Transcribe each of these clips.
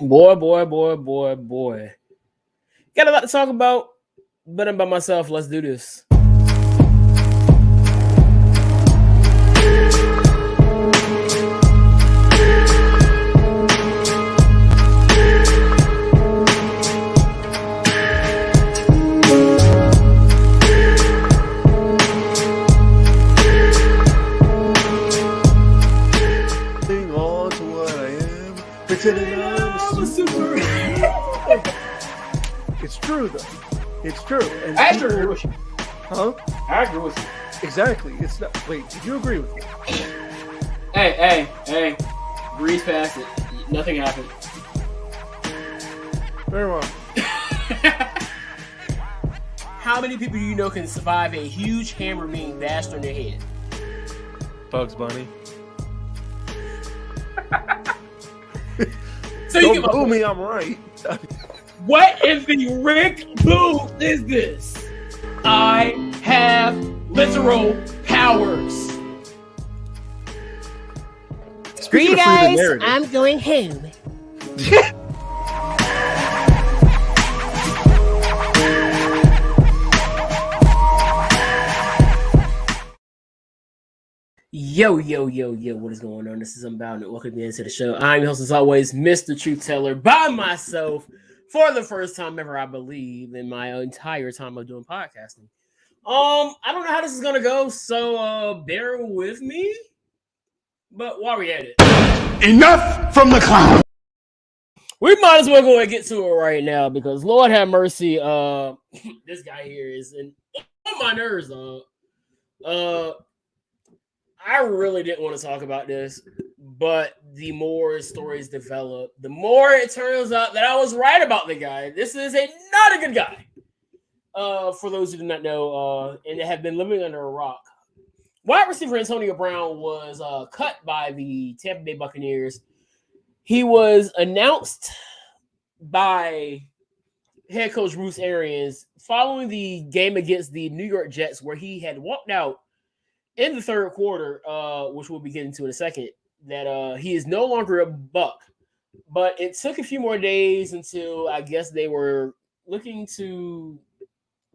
Boy. Got a lot to talk about, but I'm by myself. Let's do this. It's true, though. It's true. And I agree with you. Huh? I agree with you. Exactly. It's not. Wait, did you agree with me? Hey. Breeze past it. Nothing happened. Very well. How many people do you know can survive a huge hammer being bashed on their head? Bugs Bunny. So Don't boo me, I'm right. What in the Rick Boo is this? I have literal powers. Screw you guys, I'm going home. Yo, what is going on? This is Unbound and welcome into the show. I'm your host as always, Mr. Truth Teller, by myself for the first time ever, I believe, in my entire time of doing podcasting. I don't know how this is gonna go, so bear with me. But while we at it, enough from the clown. We might as well go and get to it right now because Lord have mercy, this guy here is on my nerves, dog. I really didn't want to talk about this, but the more stories develop, the more it turns out that I was right about the guy. This is not a good guy. For those who do not know, and have been living under a rock, wide receiver Antonio Brown was cut by the Tampa Bay Buccaneers. He was announced by head coach Bruce Arians following the game against the New York Jets, where he had walked out in the third quarter, which we'll be getting to in a second, that he is no longer a Buck. But it took a few more days until I guess they were looking to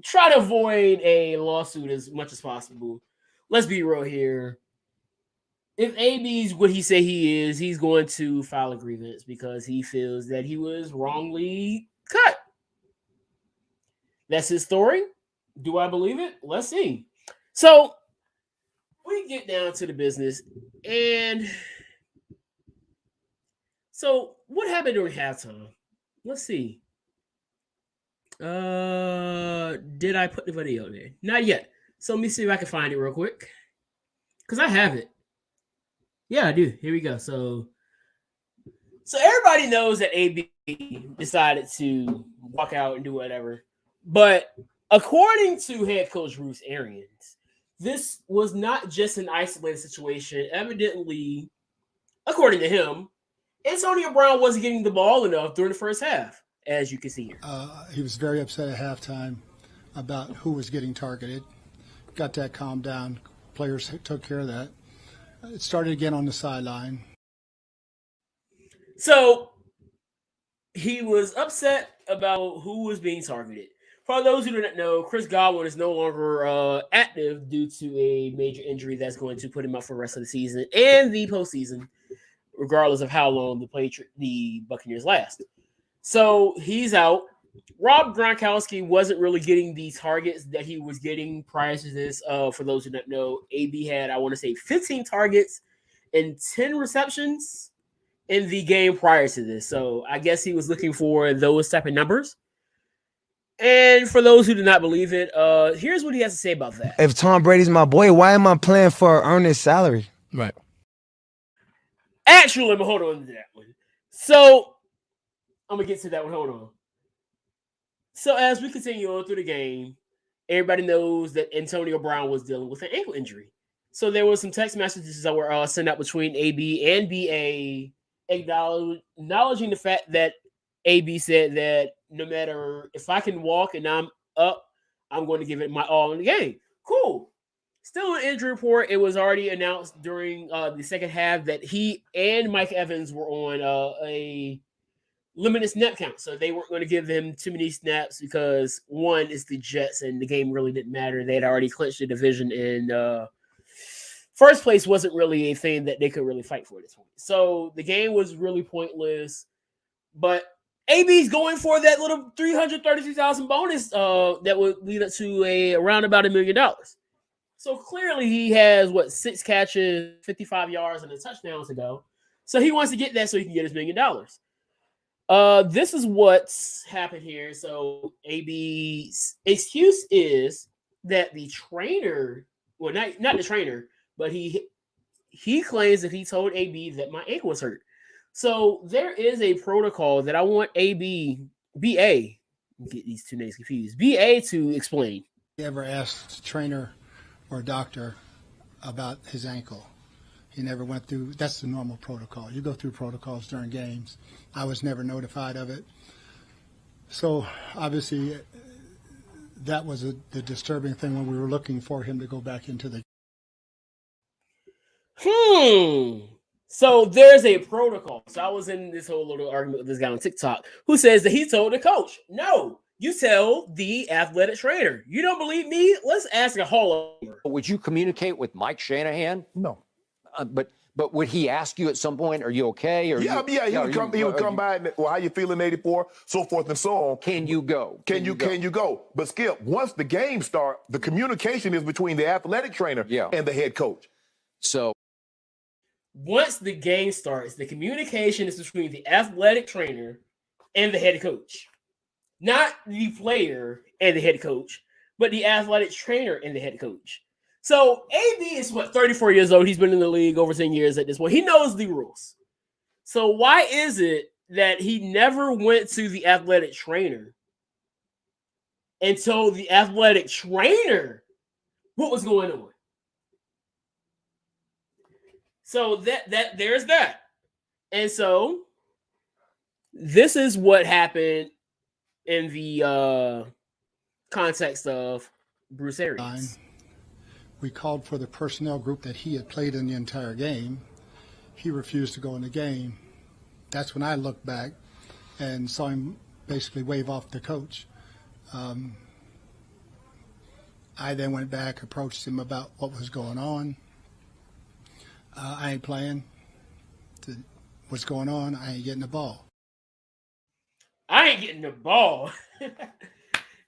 try to avoid a lawsuit as much as possible. Let's be real here. If AB's what he say he is, he's going to file a grievance because he feels that he was wrongly cut. That's his story. Do I believe it? Let's see. So we get down to the business, and so what happened during halftime? Let's see. Did I put the video there? Not yet. So let me see if I can find it real quick, because I have it. Yeah, I do. Here we go. So everybody knows that AB decided to walk out and do whatever, but according to head coach Bruce Arians, this was not just an isolated situation. Evidently, according to him, Antonio Brown wasn't getting the ball enough during the first half, as you can see here. He was very upset at halftime about who was getting targeted. Got that calmed down. Players took care of that. It started again on the sideline. So he was upset about who was being targeted. For those who do not know, Chris Godwin is no longer active due to a major injury that's going to put him out for the rest of the season and the postseason, regardless of how long the Buccaneers last. So he's out. Rob Gronkowski wasn't really getting the targets that he was getting prior to this. For those who don't know, AB had, I want to say, 15 targets and 10 receptions in the game prior to this. So I guess he was looking for those type of numbers. And for those who do not believe it, here's what he has to say about that. If Tom Brady's my boy, why am I playing for earnest salary? Right. Actually, hold on to that one. So I'm going to get to that one. Hold on. So as we continue on through the game, everybody knows that Antonio Brown was dealing with an ankle injury. So there were some text messages that were sent out between AB and BA acknowledging the fact that AB said that no matter if I can walk and I'm up, I'm going to give it my all in the game. Cool. Still an injury report. It was already announced during the second half that he and Mike Evans were on a limited snap count. So they weren't going to give him too many snaps because one is the Jets and the game really didn't matter. They had already clinched the division and first place wasn't really a thing that they could really fight for at this point. So the game was really pointless. But AB's going for that little $333,000 bonus that would lead up to around about $1 million. So clearly he has 6 catches, 55 yards, and a touchdown to go. So he wants to get that so he can get his $1 million. This is what's happened here. So AB's excuse is that the trainer, well, not the trainer, but he claims that he told AB that my ankle was hurt. So there is a protocol that I want BA, get these two names confused, BA to explain. He ever asked a trainer or a doctor about his ankle? He never went through. That's the normal protocol. You go through protocols during games. I was never notified of it. So obviously that was the disturbing thing when we were looking for him to go back into the. So there's a protocol. So I was in this whole little argument with this guy on TikTok who says that he told the coach. No, you tell the athletic trainer. You don't believe me? Let's ask a Hall of Famer. Would you communicate with Mike Shanahan? No. But would he ask you at some point, are you okay? Or he would come by and, well, how you feeling, 84, so forth and so on. Can you go? Can you go? But Skip, once the game starts, the communication is between the athletic trainer and the head coach. So once the game starts, the communication is between the athletic trainer and the head coach. Not the player and the head coach, but the athletic trainer and the head coach. So AB is 34 years old. He's been in the league over 10 years at this point. He knows the rules. So why is it that he never went to the athletic trainer and told the athletic trainer what was going on? So that there's that. And so this is what happened in the context of Bruce Arians. We called for the personnel group that he had played in the entire game. He refused to go in the game. That's when I looked back and saw him basically wave off the coach. I then went back, approached him about what was going on. I ain't playing. What's going on? I ain't getting the ball. I ain't getting the ball.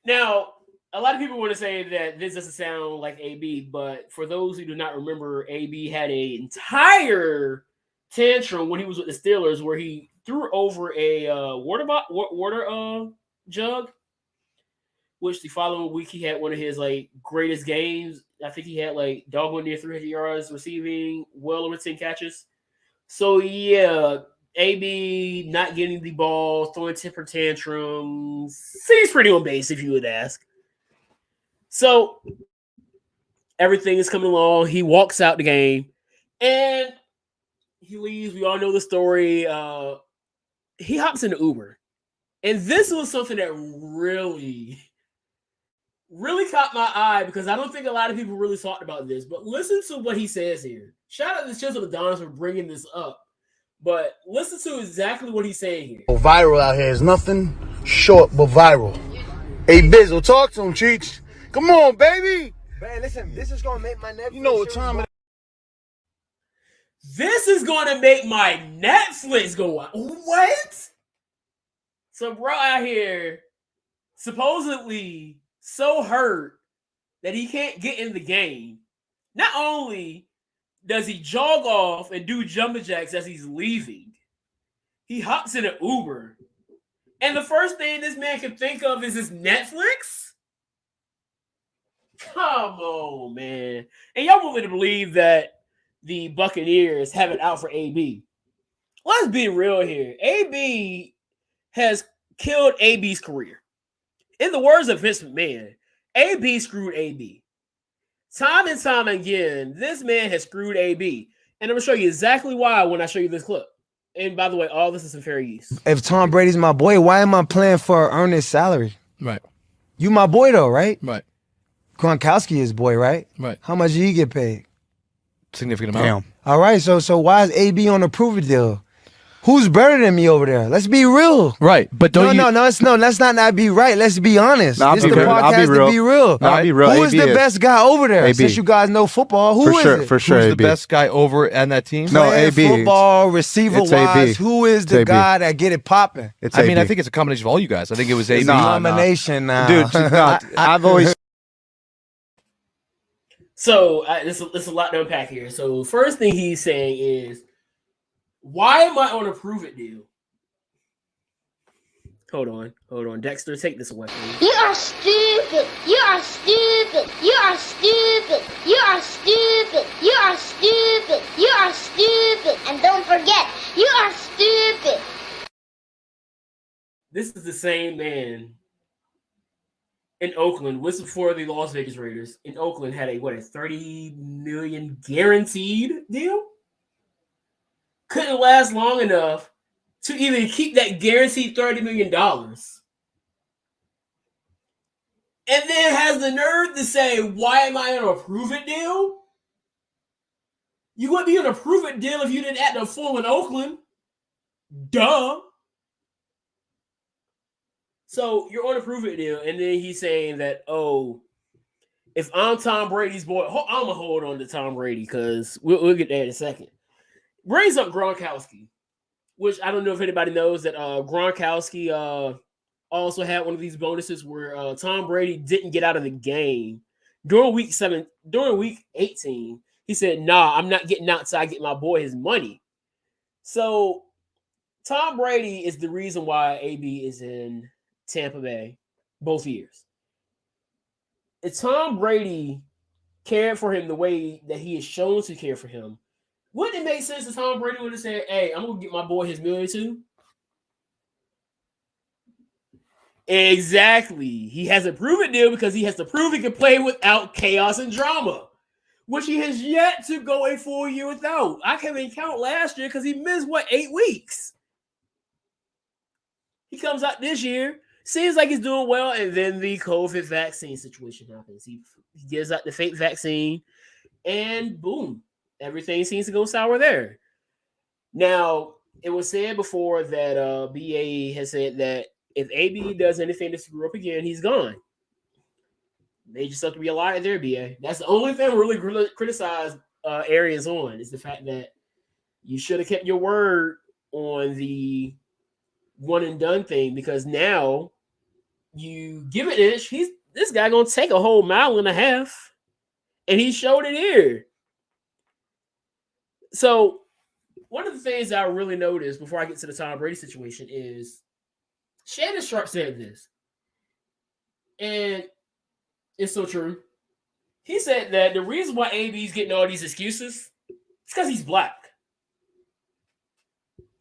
Now, a lot of people want to say that this doesn't sound like AB, but for those who do not remember, AB had an entire tantrum when he was with the Steelers where he threw over a water jug, which the following week he had one of his greatest games. I think he had Godwin near 300 yards receiving, well over 10 catches. So yeah, AB not getting the ball, throwing temper tantrums. Seems pretty on base if you would ask. So everything is coming along. He walks out the game and he leaves. We all know the story. He hops in the Uber. And this was something that really caught my eye because I don't think a lot of people really talked about this. But listen to what he says here. Shout out to Chisel Adonis for bringing this up. But listen to exactly what he's saying here. Viral out here is nothing short but viral. Hey, Bizzle, talk to him, Cheeks. Come on, baby. Man, listen, this is going to make my Netflix. You know what time it is. This is going to make my Netflix go out. What? So bro out here supposedly so hurt that he can't get in the game. Not only does he jog off and do jumping jacks as he's leaving, he hops in an Uber. And the first thing this man can think of is his Netflix? Come on, man. And y'all want me to believe that the Buccaneers have it out for AB. Let's be real here. AB has killed AB's career. In the words of Vince McMahon, AB screwed AB. Time and time again, this man has screwed AB. And I'm going to show you exactly why when I show you this clip. And by the way, all this is in fair use. If Tom Brady's my boy, why am I playing for an earnest salary? Right. You my boy though, right? Right. Gronkowski is boy, right? Right. How much did he get paid? Significant amount. All right, so why is AB on a prove it deal? Who's better than me over there? Let's be real. Right, but don't let's not be right. Let's be honest. No, This is the podcast to be real. No, I'll be real. Who is the best guy over there? AB. Since you guys know football, who is it? For sure, Who's the best guy over on that team? No, AB. Football, receiver-wise, who is the guy that get it popping? I mean, I think it's a combination of all you guys. I think it was AB. It's a combination now. Dude, I've always... So, there's a lot to unpack here. So, first thing he's saying is, why am I on a prove it deal? Hold on. Dexter, take this away from me. You are stupid. You are stupid. You are stupid. You are stupid. You are stupid. You are stupid. And don't forget, you are stupid. This is the same man in Oakland. This was before the Las Vegas Raiders. In Oakland had a $30 million guaranteed deal. Couldn't last long enough to even keep that guaranteed $30 million. And then has the nerve to say, why am I on a prove-it deal? You wouldn't be on a prove-it deal if you didn't act a fool in Oakland. Duh. So you're on a prove-it deal, and then he's saying that, if I'm Tom Brady's boy, I'm going to hold on to Tom Brady because we'll get there in a second. Brings up Gronkowski, which I don't know if anybody knows that Gronkowski also had one of these bonuses where Tom Brady didn't get out of the game during week 18. He said, "Nah, I'm not getting out till I get my boy his money." So Tom Brady is the reason why AB is in Tampa Bay both years. If Tom Brady cared for him the way that he is shown to care for him, wouldn't it make sense if Tom Brady would have said, "Hey, I'm going to get my boy his $1 million too"? Exactly. He has a proven deal because he has to prove he can play without chaos and drama, which he has yet to go a full year without. I can't even count last year because he missed, 8 weeks? He comes out this year, seems like he's doing well, and then the COVID vaccine situation happens. He gives out the fake vaccine, and boom. Everything seems to go sour there. Now, it was said before that BA has said that if AB does anything to screw up again, he's gone. They just have to be a liar there, BA. That's the only thing we really criticize Arians on is the fact that you should have kept your word on the one and done thing because now you give it an inch. This guy gonna take a whole 1.5 miles, and he showed it here. So, one of the things I really noticed before I get to the Tom Brady situation is Shannon Sharp said this, and it's so true. He said that the reason why AB's getting all these excuses is because he's black.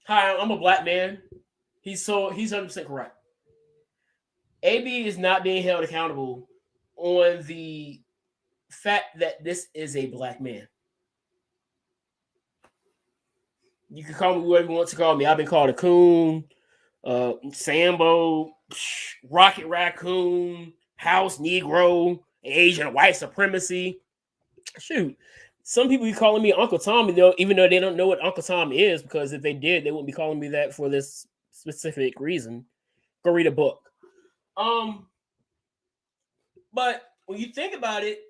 Hi, I'm a black man. He's 100% correct. AB is not being held accountable on the fact that this is a black man. You can call me whatever you want to call me. I've been called a coon, Sambo, Rocket Raccoon, House Negro, Asian white supremacy. Shoot. Some people be calling me Uncle Tom, even though they don't know what Uncle Tom is, because if they did, they wouldn't be calling me that for this specific reason. Go read a book. But when you think about it,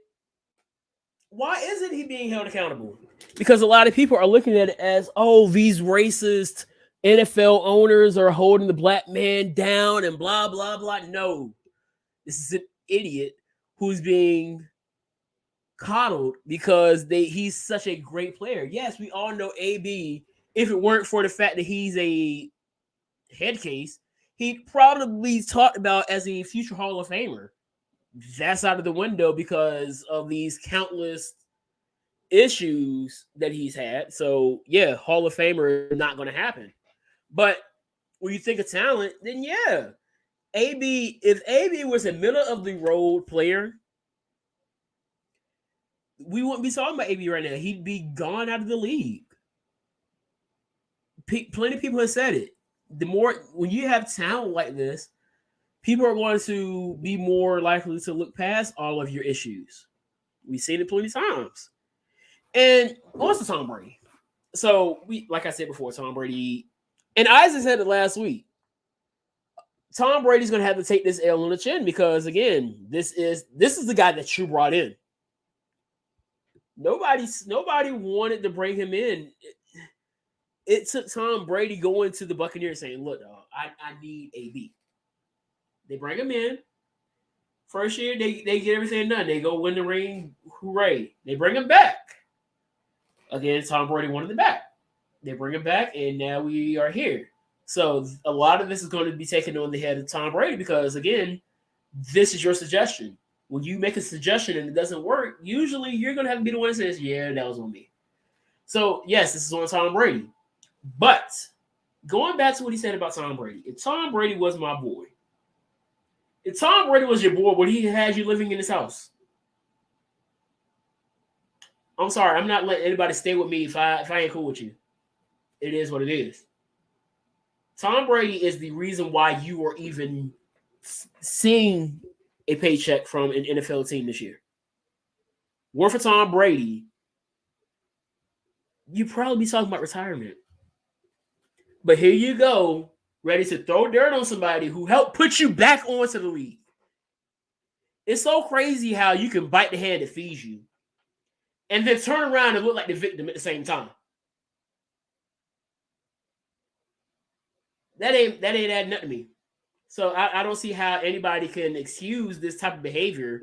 why isn't he being held accountable? Because a lot of people are looking at it as, these racist NFL owners are holding the black man down and blah, blah, blah. No, this is an idiot who's being coddled because he's such a great player. Yes, we all know AB. If it weren't for the fact that he's a head case, he'd probably talked about as a future Hall of Famer. That's out of the window because of these countless issues that he's had. So, yeah, Hall of Famer is not going to happen. But when you think of talent, then yeah, if AB was a middle of the road player, we wouldn't be talking about AB right now. He'd be gone out of the league. Plenty of people have said it. When you have talent like this, people are going to be more likely to look past all of your issues. We've seen it plenty of times. And also Tom Brady. So like I said before, Tom Brady And Isaac said it last week. Tom Brady's going to have to take this L on the chin because, again, this is the guy that you brought in. Nobody wanted to bring him in. It took Tom Brady going to the Buccaneers saying, look, dog, I need AB. They bring him in. First year, they get everything done. They go win the ring. Hooray. They bring him back. Again, Tom Brady wanted him back. They bring him back, and now we are here. So a lot of this is going to be taken on the head of Tom Brady because, again, this is your suggestion. When you make a suggestion and it doesn't work, usually you're going to have to be the one that says, yeah, that was on me. So, yes, this is on Tom Brady. But going back to what he said about Tom Brady, if Tom Brady was my boy, if Tom Brady was your boy, would he had you living in his house? I'm sorry, I'm not letting anybody stay with me if I ain't cool with you. It is what it is. Tom Brady is the reason why you are even seeing a paycheck from an NFL team this year. Were for Tom Brady, you'd probably be talking about retirement. But here you go, ready to throw dirt on somebody who helped put you back onto the league. It's so crazy how you can bite the hand that feeds you and then turn around and look like the victim at the same time. That ain't adding nothing to me. So I don't see how anybody can excuse this type of behavior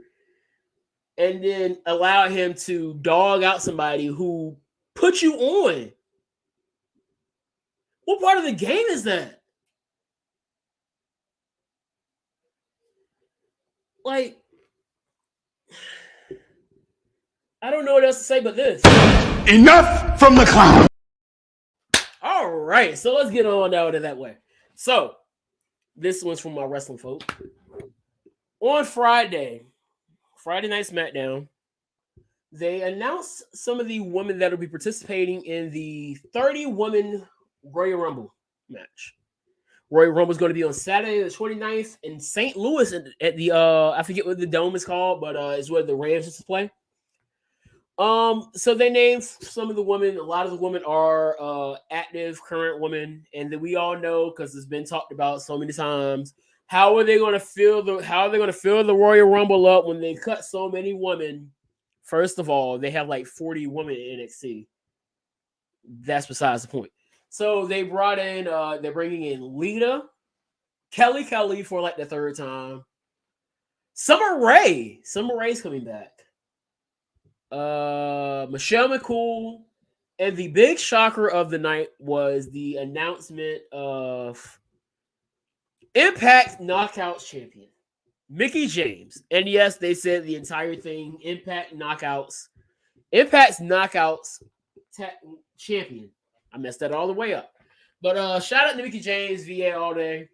and then allow him to dog out somebody who put you on. What part of the game is that? Like, I don't know what else to say but this. Enough from the clown. All right, so let's get on down to that way. So, this one's from my wrestling folk. On Friday Night SmackDown, they announced some of the women that will be participating in the 30-woman Royal Rumble match. Royal Rumble is going to be on Saturday the 29th in St. Louis at the I forget what the dome is called, but it's where the Rams used to play. So they named some of the women. A lot of the women are active current women, and that we all know because it's been talked about so many times. How are they going to fill the Royal Rumble up when they cut so many women? First of all, they have like 40 women in NXT. That's besides the point. So they brought in, they're bringing in Lita, Kelly for like the third time. Summer Rae's coming back. Michelle McCool, and the big shocker of the night was the announcement of Impact Knockouts champion Mickie James. And yes, they said the entire thing, Impact's Knockouts champion. I messed that all the way up. But shout out to Mickie James, VA all day.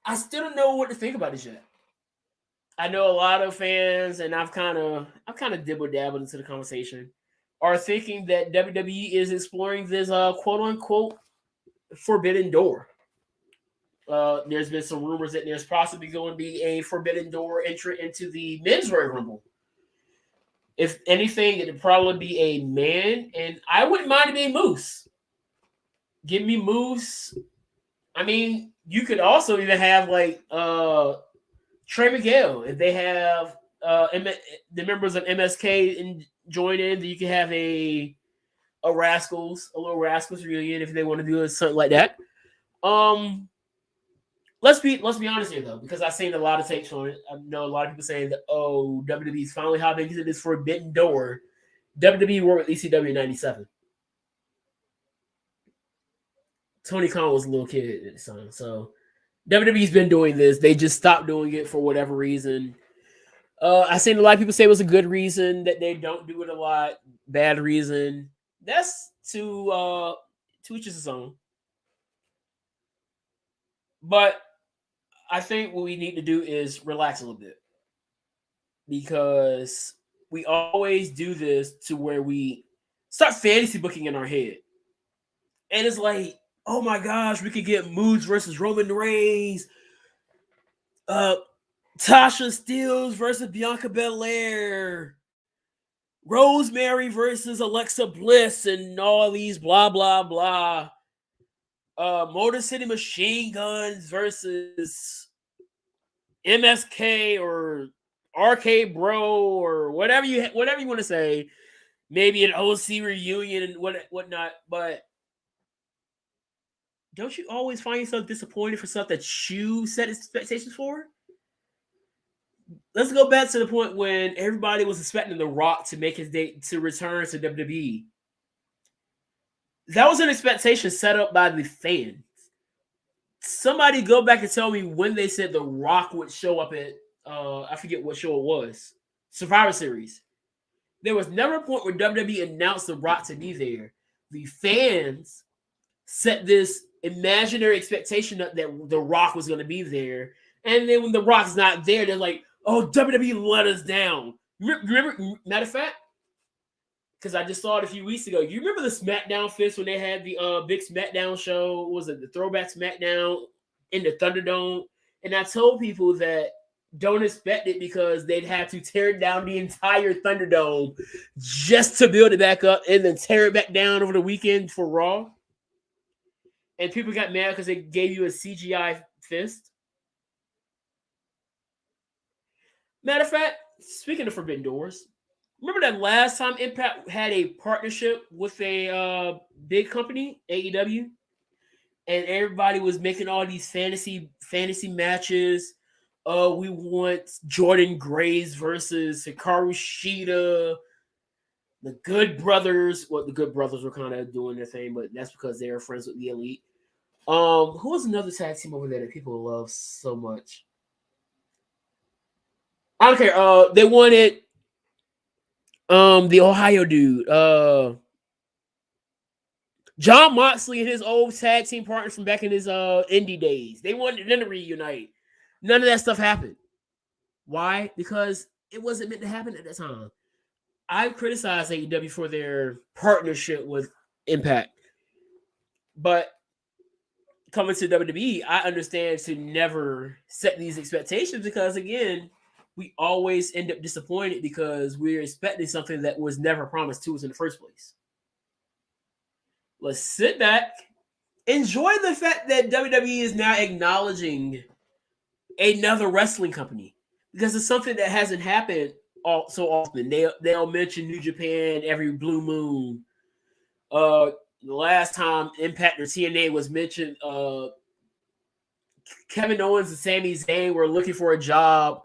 I still don't know what to think about this yet. I know a lot of fans, and I've kind of dibble-dabbled into the conversation, are thinking that WWE is exploring this quote-unquote forbidden door. There's been some rumors that there's possibly going to be a forbidden door entry into the men's Royal Rumble. If anything, it'd probably be a man, and I wouldn't mind it being Moose. Give me Moose. I mean, you could also even have like Trey Miguel. If they have the members of MSK join in, then you can have a little Rascals reunion if they want to do something like that. Let's be honest here though, because I've seen a lot of takes on it. I know a lot of people saying that WWE's finally hopping into this forbidden door. WWE worked with ECW in '97. Tony Khan was a little kid at the time, so WWE's been doing this. They just stopped doing it for whatever reason. I've seen a lot of people say it was a good reason that they don't do it a lot. Bad reason. That's to each his own. But I think what we need to do is relax a little bit, because we always do this to where we start fantasy booking in our head. And it's like, oh my gosh, we could get Moose versus Roman Reigns. Tasha Steelz versus Bianca Belair. Rosemary versus Alexa Bliss and all these blah blah blah. Motor City Machine Guns versus MSK or RK Bro or whatever you want to say. Maybe an OC reunion and whatnot. But don't you always find yourself disappointed for stuff that you set expectations for? Let's go back to the point when everybody was expecting The Rock to make his date to return to WWE. That was an expectation set up by the fans. Somebody go back and tell me when they said The Rock would show up at, I forget what show it was, Survivor Series. There was never a point where WWE announced The Rock to be there. The fans set this imaginary expectation that The Rock was going to be there. And then when The Rock's not there, they're like, oh, WWE let us down. Remember, matter of fact, because I just saw it a few weeks ago. You remember the SmackDown Fist when they had the big SmackDown show? What was it the Throwback SmackDown in the Thunderdome? And I told people that don't expect it because they'd have to tear down the entire Thunderdome just to build it back up and then tear it back down over the weekend for Raw. And people got mad because they gave you a CGI fist. Matter of fact, speaking of Forbidden Doors, remember that last time Impact had a partnership with a big company, AEW, and everybody was making all these fantasy matches. We want Jordan Grace versus Hikaru Shida. The Good Brothers. Well, the Good Brothers were kind of doing their thing, but that's because they were friends with the Elite. Who was another tag team over there that people love so much? I don't care. They wanted the Ohio dude. John Moxley and his old tag team partners from back in his indie days. They wanted them to reunite. None of that stuff happened. Why? Because it wasn't meant to happen at that time. I criticized AEW for their partnership with Impact. But coming to WWE, I understand to never set these expectations because, again, we always end up disappointed because we're expecting something that was never promised to us in the first place. Let's sit back, enjoy the fact that WWE is now acknowledging another wrestling company because it's something that hasn't happened so often. They'll mention New Japan every blue moon. The last time Impact or TNA was mentioned, Kevin Owens and Sami Zayn were looking for a job.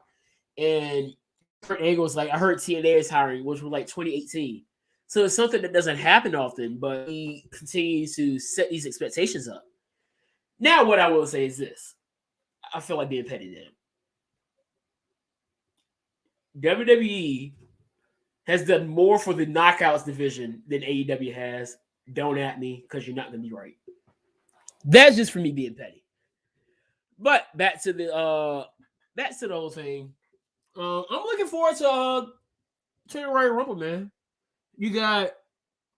And Kurt Angle was like, I heard TNA is hiring, which was like 2018. So it's something that doesn't happen often, but he continues to set these expectations up. Now, what I will say is this. I feel like being petty then. WWE has done more for the Knockouts division than AEW has. Don't at me, because you're not going to be right. That's just for me being petty. But back to the whole thing. I'm looking forward to the Royal Rumble, man. You got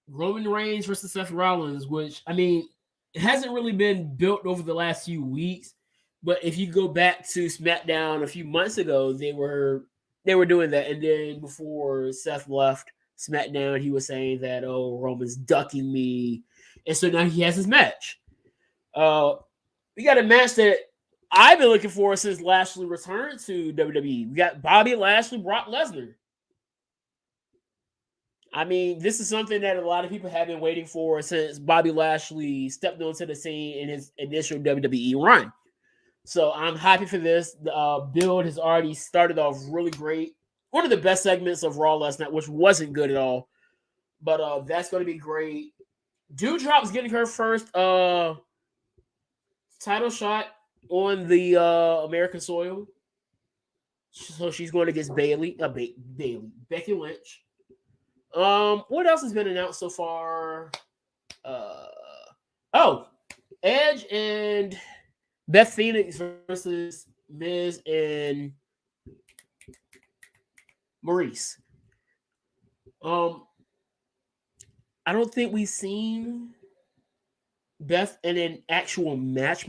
Roman Reigns versus Seth Rollins, which, I mean, it hasn't really been built over the last few weeks. But if you go back to SmackDown a few months ago, they were doing that. And then before Seth left SmackDown, he was saying that, oh, Roman's ducking me. And so now he has his match. We got a match that I've been looking for since Lashley returned to WWE. We got Bobby Lashley, Brock Lesnar. I mean, this is something that a lot of people have been waiting for since Bobby Lashley stepped onto the scene in his initial WWE run. So I'm happy for this. The build has already started off really great. One of the best segments of Raw last night, which wasn't good at all. But that's going to be great. Dewdrop's getting her first title shot on the American soil. So she's going against Becky Lynch. What else has been announced so far? Edge and Beth Phoenix versus Miz and Maurice. I don't think we've seen Beth in an actual match.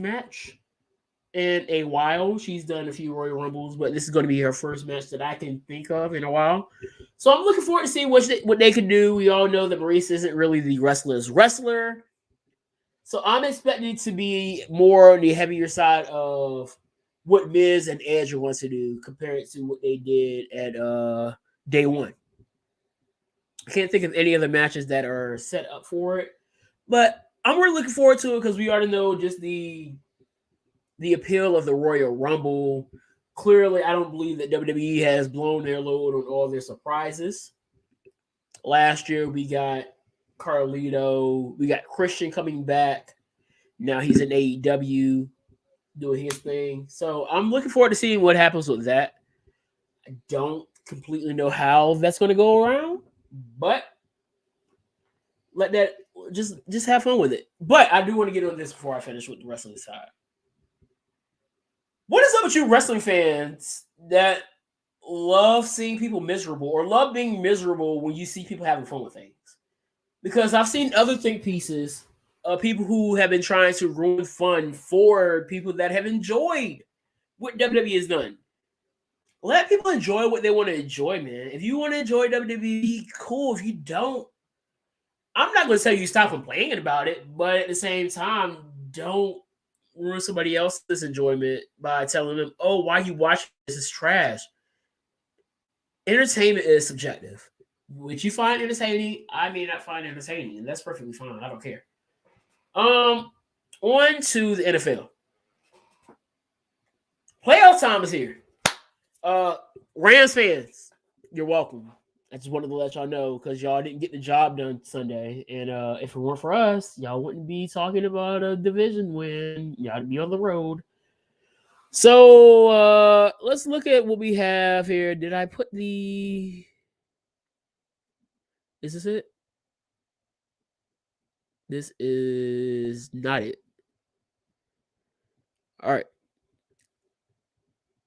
in a while. She's done a few Royal Rumbles, but this is going to be her first match that I can think of in a while. So I'm looking forward to seeing what they can do. We all know that Maurice isn't really the wrestler's wrestler. So I'm expecting to be more on the heavier side of what Miz and Edge wants to do compared to what they did at day one. I can't think of any other matches that are set up for it, but I'm really looking forward to it because we already know just the appeal of the Royal Rumble. Clearly, I don't believe that WWE has blown their load on all their surprises. Last year, we got Carlito. We got Christian coming back. Now he's in AEW doing his thing. So I'm looking forward to seeing what happens with that. I don't completely know how that's going to go around, but let that just have fun with it. But I do want to get on this before I finish with the wrestling side. What is up with you wrestling fans that love seeing people miserable or love being miserable when you see people having fun with things? Because I've seen other think pieces of people who have been trying to ruin fun for people that have enjoyed what WWE has done. Let people enjoy what they want to enjoy, man. If you want to enjoy WWE, cool. If you don't, I'm not going to tell you stop complaining about it, but at the same time, don't ruin somebody else's enjoyment by telling them, oh, why you watching this is trash. Entertainment is subjective. What you find entertaining, I may not find entertaining, and that's perfectly fine. I don't care. On to the NFL. Playoff time is here. Rams fans, you're welcome. I just wanted to let y'all know because y'all didn't get the job done Sunday. And if it weren't for us, y'all wouldn't be talking about a division win. Y'all be on the road. So let's look at what we have here. Did I put the... Is this it? This is not it. All right.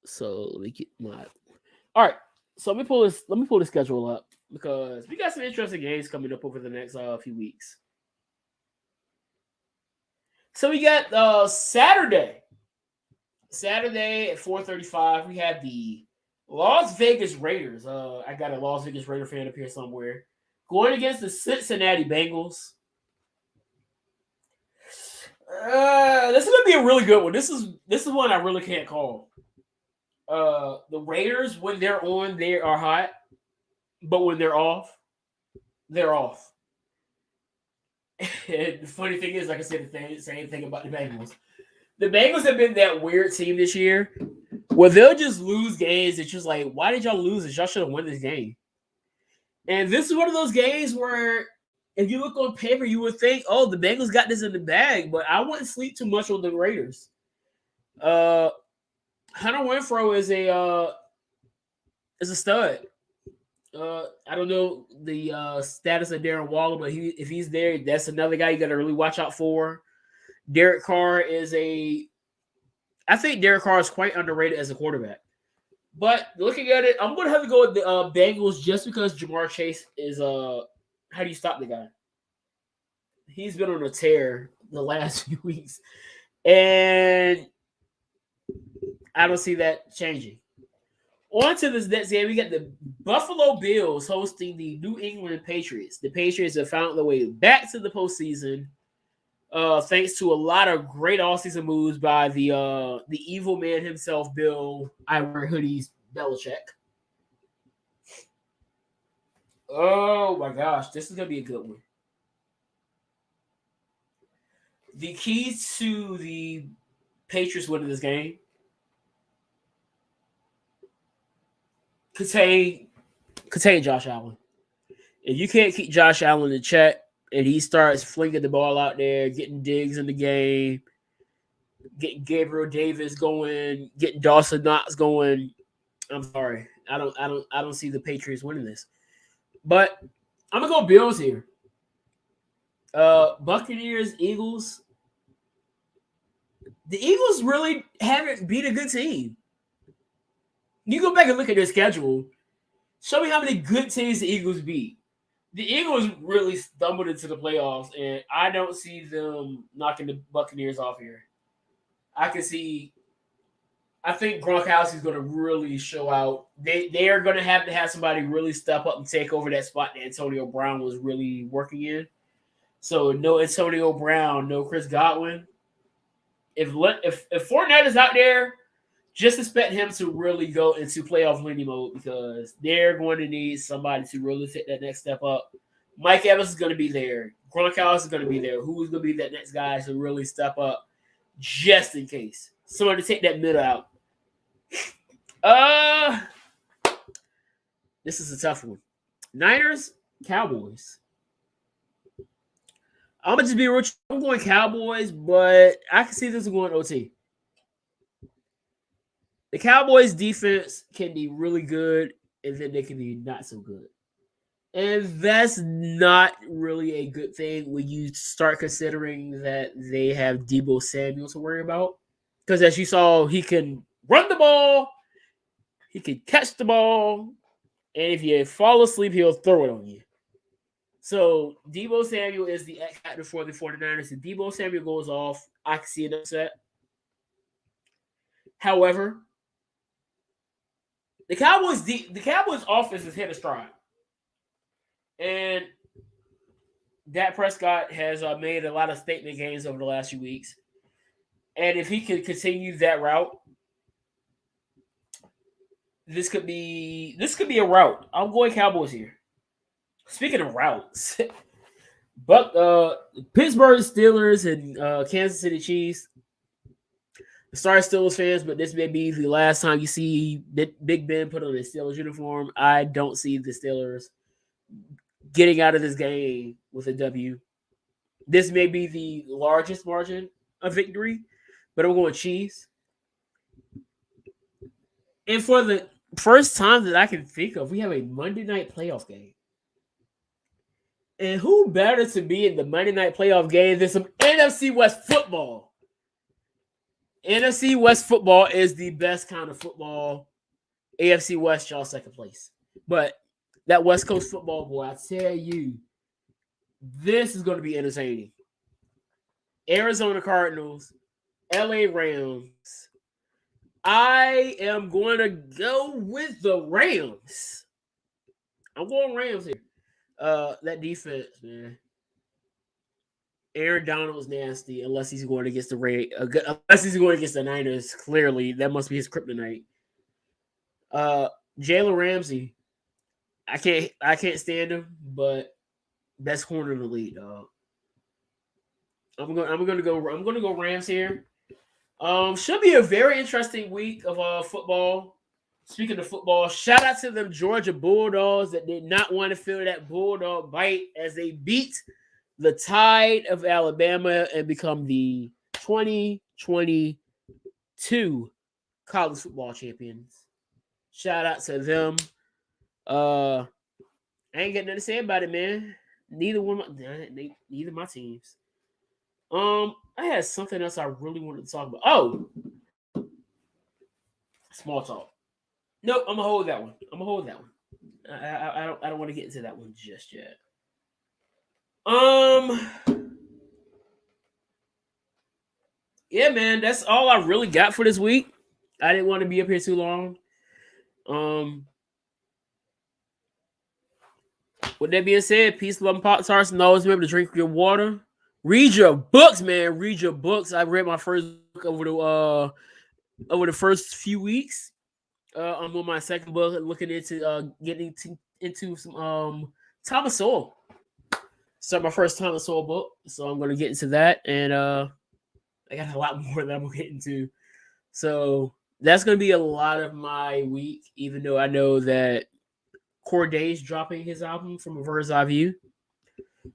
So let me get my... All right. So let me pull the schedule up because we got some interesting games coming up over the next few weeks. So we got Saturday at 4:35. We have the Las Vegas Raiders. I got a Las Vegas Raider fan up here somewhere going against the Cincinnati Bengals. This is gonna be a really good one. This is one I really can't call. The Raiders, when they're on, they are hot, but when they're off, they're off. And the funny thing is, like I said, the same thing about the Bengals. The Bengals have been that weird team this year where they'll just lose games. It's just like, why did y'all lose this? Y'all should have won this game. And this is one of those games where if you look on paper, you would think, oh, the Bengals got this in the bag, but I wouldn't sleep too much on the Raiders. Hunter Renfrow is a stud. I don't know the status of Darren Waller, but if he's there, that's another guy you got to really watch out for. Derek Carr I think Derek Carr is quite underrated as a quarterback. But looking at it, I'm going to have to go with the Bengals just because Jamar Chase is how do you stop the guy? He's been on a tear the last few weeks. And I don't see that changing. On to this next game, we got the Buffalo Bills hosting the New England Patriots. The Patriots have found their way back to the postseason thanks to a lot of great offseason moves by the evil man himself, Bill, I wear hoodies, Belichick. Oh my gosh, this is going to be a good one. The key to the Patriots winning this game contain Josh Allen. If you can't keep Josh Allen in check and he starts flinging the ball out there, getting Diggs in the game, getting Gabriel Davis going, getting Dawson Knox going, I'm sorry. I don't see the Patriots winning this. But I'm gonna go Bills here. Buccaneers, Eagles. The Eagles really haven't beat a good team. You go back and look at their schedule. Show me how many good teams the Eagles beat. The Eagles really stumbled into the playoffs, and I don't see them knocking the Buccaneers off here. I can see I think Gronkowski's going to really show out. They are going to have somebody really step up and take over that spot that Antonio Brown was really working in. So no Antonio Brown, no Chris Godwin. If Fournette is out there, just expect him to really go into playoff winning mode because they're going to need somebody to really take that next step up. Mike Evans is going to be there. Gronkowski is going to be there. Who's going to be that next guy to really step up just in case? Somebody to take that middle out. This is a tough one. Niners, Cowboys. I'm going to just be real. I'm going Cowboys, but I can see this going OT. The Cowboys defense can be really good, and then they can be not so good. And that's not really a good thing when you start considering that they have Deebo Samuel to worry about. Because as you saw, he can run the ball, he can catch the ball, and if you fall asleep, he'll throw it on you. So Deebo Samuel is the X factor for the 49ers. If Deebo Samuel goes off, I can see an upset. However, the Cowboys offense is hit a stride. And Dak Prescott has made a lot of statement games over the last few weeks. And if he can continue that route, this could be a route. I'm going Cowboys here. Speaking of routes, but Pittsburgh Steelers and Kansas City Chiefs. Sorry, Steelers fans, but this may be the last time you see Big Ben put on a Steelers uniform. I don't see the Steelers getting out of this game with a W. This may be the largest margin of victory, but I'm going Chiefs. And for the first time that I can think of, we have a Monday night playoff game. And who better to be in the Monday night playoff game than some NFC West football? NFC West football is the best kind of football. AFC West, y'all second place. But that West Coast football, boy, I tell you, this is going to be entertaining. Arizona Cardinals, LA Rams. I am going to go with the Rams. I'm going Rams here. That defense, man. Aaron Donald's nasty unless he's going against the Niners. Clearly, that must be his kryptonite. Jalen Ramsey. I can't stand him, but best corner in the league, dog. I'm gonna go Rams here. Should be a very interesting week of football. Speaking of football, shout out to them Georgia Bulldogs that did not want to feel that Bulldog bite as they beat the Tide of Alabama and become the 2022 college football champions. Shout out to them. I ain't got nothing to say about it, man. Neither my teams. I had something else I really wanted to talk about. Oh, small talk. Nope, I'm gonna hold that one. I don't want to get into that one just yet. Yeah, man, that's all I really got for this week. I didn't want to be up here too long. With that being said, peace, love, and Pop-Tarts, and always remember to drink your water. Read your books, man. Read your books. I read my first book over the first few weeks. I'm on my second book, looking into getting into some Thomas Sowell. Start my first Thomas Sowell book, so I'm going to get into that, and I got a lot more that I'm going to get into. So that's going to be a lot of my week, even though I know that Corday's dropping his album from a Bird's Eye View.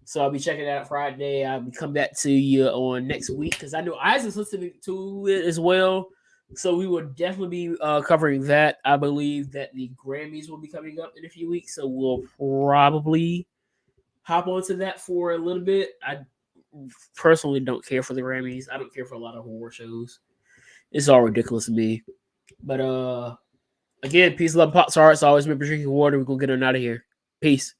So I'll be checking that out Friday. I'll be coming back to you on next week because I know Isaac's listening to it as well. So we will definitely be covering that. I believe that the Grammys will be coming up in a few weeks, so we'll probably hop onto that for a little bit. I personally don't care for the Grammys. I don't care for a lot of horror shows. It's all ridiculous to me. But again, peace, love, Pop-Tarts. Always remember drinking water. We're going to get on out of here. Peace.